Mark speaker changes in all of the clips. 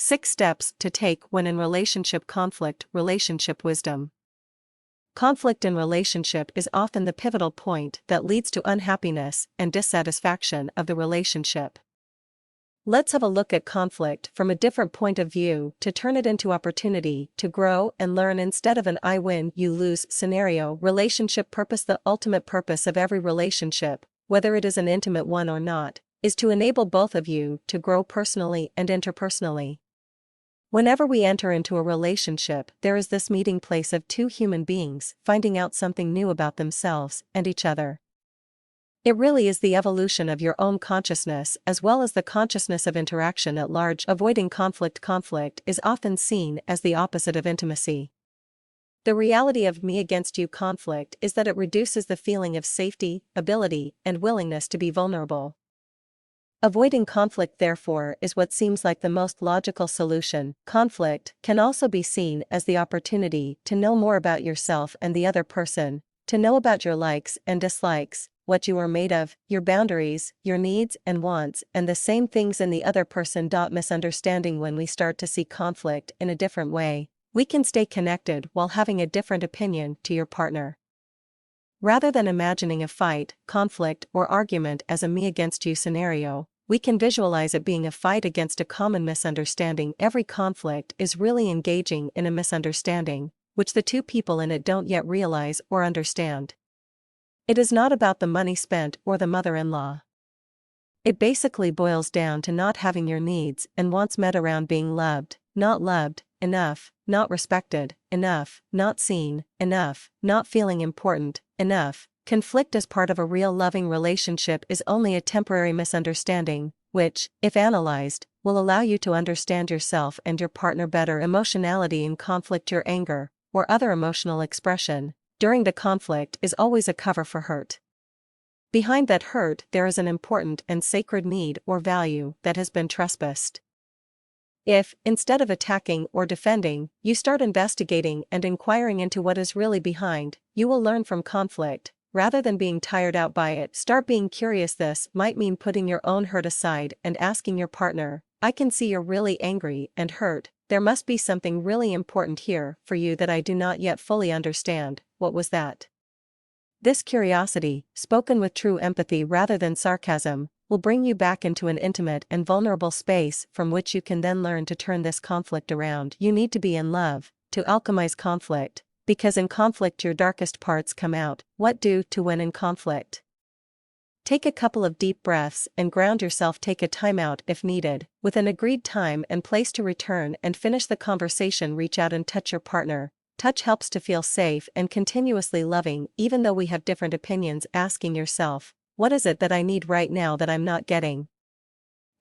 Speaker 1: 6 steps to take when in relationship conflict. Relationship wisdom. Conflict in relationship is often the pivotal point that leads to unhappiness and dissatisfaction of the relationship. Let's have a look at conflict from a different point of view to turn it into opportunity to grow and learn instead of an I win, you lose scenario. Relationship purpose. The ultimate purpose of every relationship, whether it is an intimate one or not, is to enable both of you to grow personally and interpersonally. Whenever we enter into a relationship, there is this meeting place of two human beings finding out something new about themselves and each other. It really is the evolution of your own consciousness as well as the consciousness of interaction at large. Avoiding conflict. Conflict is often seen as the opposite of intimacy. The reality of me against you conflict is that it reduces the feeling of safety, ability, and willingness to be vulnerable. Avoiding conflict, therefore, is what seems like the most logical solution. Conflict can also be seen as the opportunity to know more about yourself and the other person, to know about your likes and dislikes, what you are made of, your boundaries, your needs and wants, and the same things in the other person. Misunderstanding. When we start to see conflict in a different way, we can stay connected while having a different opinion to your partner. Rather than imagining a fight, conflict, or argument as a me against you scenario, we can visualize it being a fight against a common misunderstanding. Every conflict is really engaging in a misunderstanding, which the two people in it don't yet realize or understand. It is not about the money spent or the mother-in-law. It basically boils down to not having your needs and wants met around being loved enough, not respected enough, not seen enough, not feeling important enough. Conflict as part of a real loving relationship is only a temporary misunderstanding, which, if analyzed, will allow you to understand yourself and your partner better. Emotionality in conflict. Your anger, or other emotional expression, during the conflict is always a cover for hurt. Behind that hurt there is an important and sacred need or value that has been trespassed. If, instead of attacking or defending, you start investigating and inquiring into what is really behind, you will learn from conflict, rather than being tired out by it. Start being curious. This might mean putting your own hurt aside and asking your partner, I can see you're really angry and hurt, there must be something really important here for you that I do not yet fully understand. What was that? This curiosity, spoken with true empathy rather than sarcasm, will bring you back into an intimate and vulnerable space from which you can then learn to turn this conflict around. You need to be in love to alchemize conflict, because in conflict your darkest parts come out. What do to when in conflict? Take a couple of deep breaths and ground yourself. Take a timeout if needed, with an agreed time and place to return and finish the conversation. Reach out and touch your partner. Touch helps to feel safe and continuously loving even though we have different opinions. Asking yourself, what is it that I need right now that I'm not getting?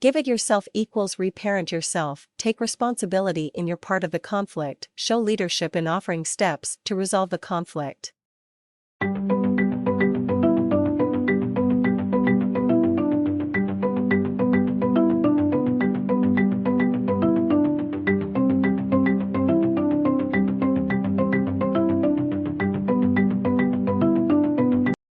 Speaker 1: Give it yourself equals reparent yourself. Take responsibility in your part of the conflict. Show leadership in offering steps to resolve the conflict.